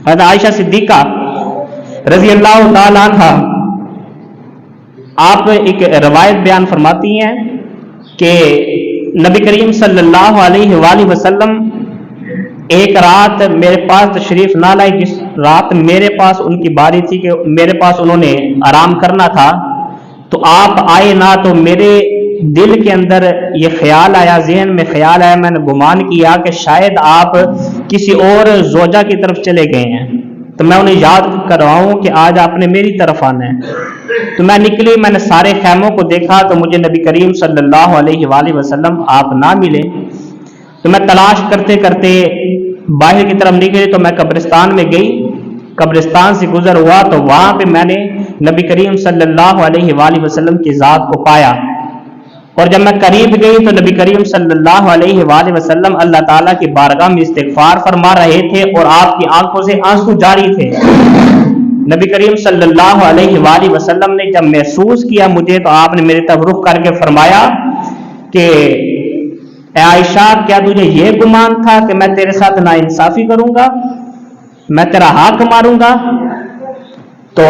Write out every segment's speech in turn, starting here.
حضرت عائشہ صدیقہ رضی اللہ تعالیٰ عنہا آپ ایک روایت بیان فرماتی ہیں کہ نبی کریم صلی اللہ علیہ وآلہ وسلم ایک رات میرے پاس تشریف نہ لائے، جس رات میرے پاس ان کی باری تھی کہ میرے پاس انہوں نے آرام کرنا تھا، تو آپ آئے نہ، تو میرے دل کے اندر یہ خیال آیا، ذہن میں خیال آیا، میں نے گمان کیا کہ شاید آپ کسی اور زوجہ کی طرف چلے گئے ہیں، تو میں انہیں یاد کرواؤں کہ آج آپ نے میری طرف آنا ہے۔ تو میں نکلی، میں نے سارے خیموں کو دیکھا تو مجھے نبی کریم صلی اللہ علیہ وآلہ وسلم آپ نہ ملے، تو میں تلاش کرتے کرتے باہر کی طرف نکلی، تو میں قبرستان میں گئی، قبرستان سے گزر ہوا تو وہاں پہ میں نے نبی کریم صلی اللہ علیہ وآلہ وسلم کی ذات کو پایا، اور جب میں قریب گئی تو نبی کریم صلی اللہ علیہ وآلہ وسلم اللہ تعالیٰ کی بارگاہ میں استغفار فرما رہے تھے اور آپ کی آنکھوں سے آنسو جاری تھے۔ نبی کریم صلی اللہ علیہ وآلہ وسلم نے جب محسوس کیا مجھے، تو آپ نے میری طرف رخ کر کے فرمایا کہ اے عائشہ، کیا تجھے یہ گمان تھا کہ میں تیرے ساتھ ناانصافی کروں گا، میں تیرا حق ماروں گا؟ تو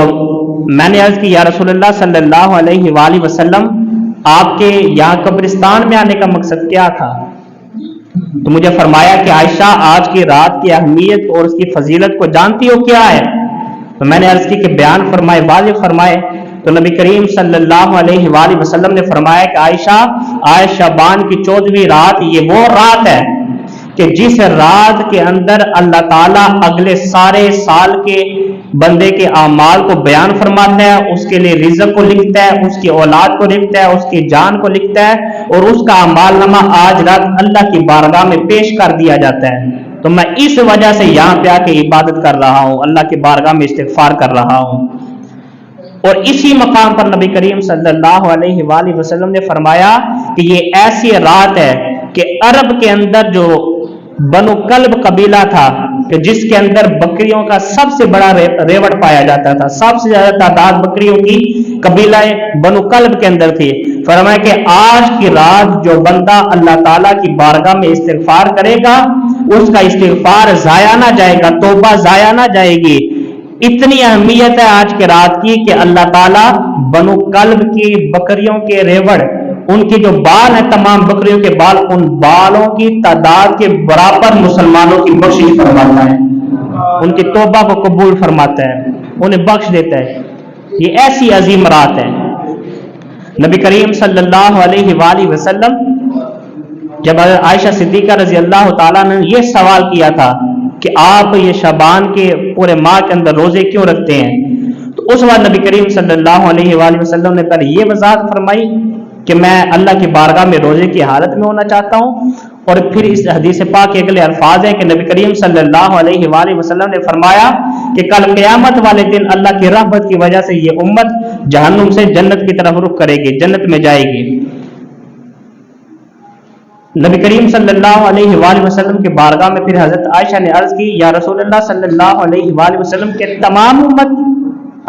میں نے عرض کی یا رسول اللہ صلی اللہ علیہ وآلہ وسلم، آپ کے یہاں قبرستان میں آنے کا مقصد کیا تھا؟ تو مجھے فرمایا کہ عائشہ، آج کی رات کی اہمیت اور اس کی فضیلت کو جانتی ہو کیا ہے؟ تو میں نے عرض کی کہ بیان فرمائے، واضح فرمائے۔ تو نبی کریم صلی اللہ علیہ وآلہ وسلم نے فرمایا کہ عائشہ، آج شعبان کی 14ویں رات یہ وہ رات ہے کہ جس رات کے اندر اللہ تعالیٰ اگلے سارے سال کے بندے کے اعمال کو بیان فرماتا ہے، اس کے لیے رزق کو لکھتا ہے، اس کی اولاد کو لکھتا ہے، اس کی جان کو لکھتا ہے، اور اس کا اعمال نامہ آج رات اللہ کی بارگاہ میں پیش کر دیا جاتا ہے۔ تو میں اس وجہ سے یہاں پہ آ کے عبادت کر رہا ہوں، اللہ کی بارگاہ میں استغفار کر رہا ہوں۔ اور اسی مقام پر نبی کریم صلی اللہ علیہ وآلہ وسلم نے فرمایا کہ یہ ایسی رات ہے کہ عرب کے اندر جو بنو کلب قبیلہ تھا کہ جس کے اندر بکریوں کا سب سے بڑا ریوڑ پایا جاتا تھا، سب سے زیادہ تعداد بکریوں کی قبیلہ بنو کلب کے اندر تھی، فرمایا کہ آج کی رات جو بندہ اللہ تعالیٰ کی بارگاہ میں استغفار کرے گا اس کا استغفار ضائع نہ جائے گا، توبہ ضائع نہ جائے گی۔ اتنی اہمیت ہے آج کے رات کی کہ اللہ تعالیٰ بنو کلب کی بکریوں کے ریوڑ، ان کی جو بال ہیں، تمام بکریوں کے بال، ان بالوں کی تعداد کے برابر مسلمانوں کی بخشش فرماتا ہے، ان کی توبہ کو قبول فرماتا ہے، انہیں بخش دیتا ہے۔ یہ ایسی عظیم رات ہے۔ نبی کریم صلی اللہ علیہ وآلہ وسلم جب عائشہ صدیقہ رضی اللہ تعالیٰ نے یہ سوال کیا تھا کہ آپ یہ شعبان کے پورے ماہ کے اندر روزے کیوں رکھتے ہیں، تو اس وقت نبی کریم صلی اللہ علیہ وآلہ وسلم نے پہلے یہ وضاحت فرمائی کہ میں اللہ کی بارگاہ میں روزے کی حالت میں ہونا چاہتا ہوں، اور پھر اس حدیث پاک کے اگلے الفاظ ہیں کہ نبی کریم صلی اللہ علیہ وآلہ وسلم نے فرمایا کہ کل قیامت والے دن اللہ کی رحمت کی وجہ سے یہ امت جہنم سے جنت کی طرف رخ کرے گی، جنت میں جائے گی۔ نبی کریم صلی اللہ علیہ وآلہ وسلم کی بارگاہ میں پھر حضرت عائشہ نے عرض کی یا رسول اللہ صلی اللہ علیہ وآلہ وسلم کہ تمام امت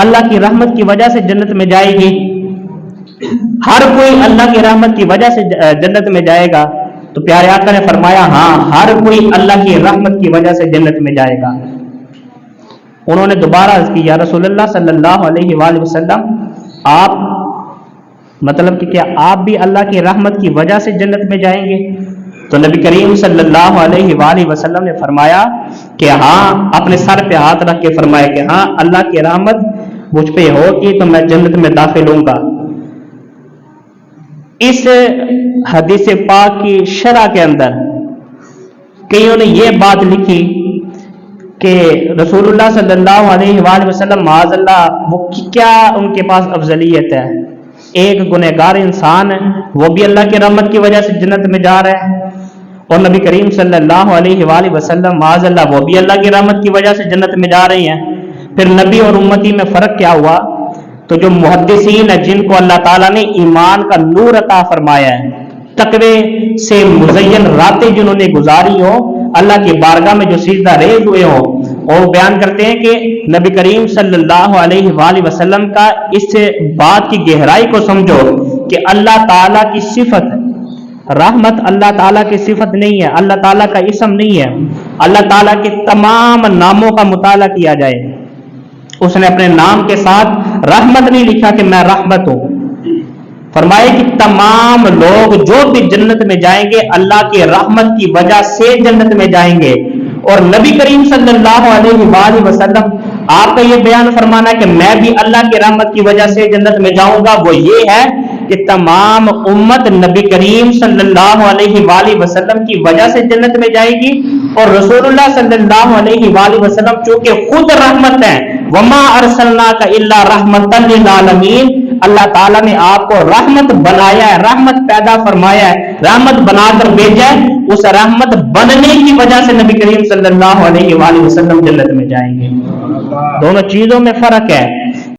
اللہ کی رحمت کی وجہ سے جنت میں جائے گی؟ ہر کوئی اللہ کی رحمت کی وجہ سے جنت میں جائے گا؟ تو پیارے آقا نے فرمایا ہاں، ہر کوئی اللہ کی رحمت کی وجہ سے جنت میں جائے گا۔ انہوں نے دوبارہ عرض کی یا رسول اللہ صلی اللہ علیہ وآلہ وسلم، آپ مطلب کہ کیا آپ بھی اللہ کی رحمت کی وجہ سے جنت میں جائیں گے؟ تو نبی کریم صلی اللہ علیہ وآلہ وسلم نے فرمایا کہ ہاں، اپنے سر پہ ہاتھ رکھ کے فرمایا کہ ہاں، اللہ کی رحمت مجھ پہ ہوگی تو میں جنت میں داخل ہوں گا۔ اس حدیث پاک کی شرح کے اندر کئیوں نے یہ بات لکھی کہ رسول اللہ صلی اللہ علیہ وآلہ وسلم معاذ اللہ وہ کیا ان کے پاس افضلیت ہے؟ ایک گنہگار انسان ہے، وہ بھی اللہ کی رحمت کی وجہ سے جنت میں جا رہا ہے، اور نبی کریم صلی اللہ علیہ وآلہ وسلم معاذ اللہ وہ بھی اللہ کی رحمت کی وجہ سے جنت میں جا رہی ہیں۔ پھر نبی اور امتی میں فرق کیا ہوا؟ تو جو محدثین ہیں جن کو اللہ تعالیٰ نے ایمان کا نور عطا فرمایا ہے، تقوی سے مزین راتیں جنہوں نے گزاری ہو، اللہ کی بارگاہ میں جو سجدہ ریز ہوئے ہوں، اور بیان کرتے ہیں کہ نبی کریم صلی اللہ علیہ وآلہ وسلم کا اس بات کی گہرائی کو سمجھو کہ اللہ تعالیٰ کی صفت رحمت اللہ تعالیٰ کی صفت نہیں ہے، اللہ تعالیٰ کا اسم نہیں ہے، اللہ تعالیٰ کے تمام ناموں کا مطالعہ کیا جائے، اس نے اپنے نام کے ساتھ رحمت نہیں لکھا کہ میں رحمت ہوں، فرمائے کہ تمام لوگ جو بھی جنت میں جائیں گے اللہ کی رحمت کی وجہ سے جنت میں جائیں گے۔ اور نبی کریم صلی اللہ علیہ وآلہ وسلم آپ کا یہ بیان فرمانا کہ میں بھی اللہ کی رحمت کی وجہ سے جنت میں جاؤں گا، وہ یہ ہے کہ تمام امت نبی کریم صلی اللہ علیہ وآلہ وسلم کی وجہ سے جنت میں جائے گی، اور رسول اللہ صلی اللہ علیہ وآلہ وسلم چونکہ خود رحمت ہے، وما ارسلناک الا رحمتا للعالمین، اللہ تعالیٰ نے آپ کو رحمت بنایا ہے، رحمت پیدا فرمایا ہے، رحمت بنا کر بھیجا ہے، اس رحمت بننے کی وجہ سے نبی کریم صلی اللہ علیہ وآلہ وسلم جنت میں جائیں گے۔ دونوں چیزوں میں فرق ہے۔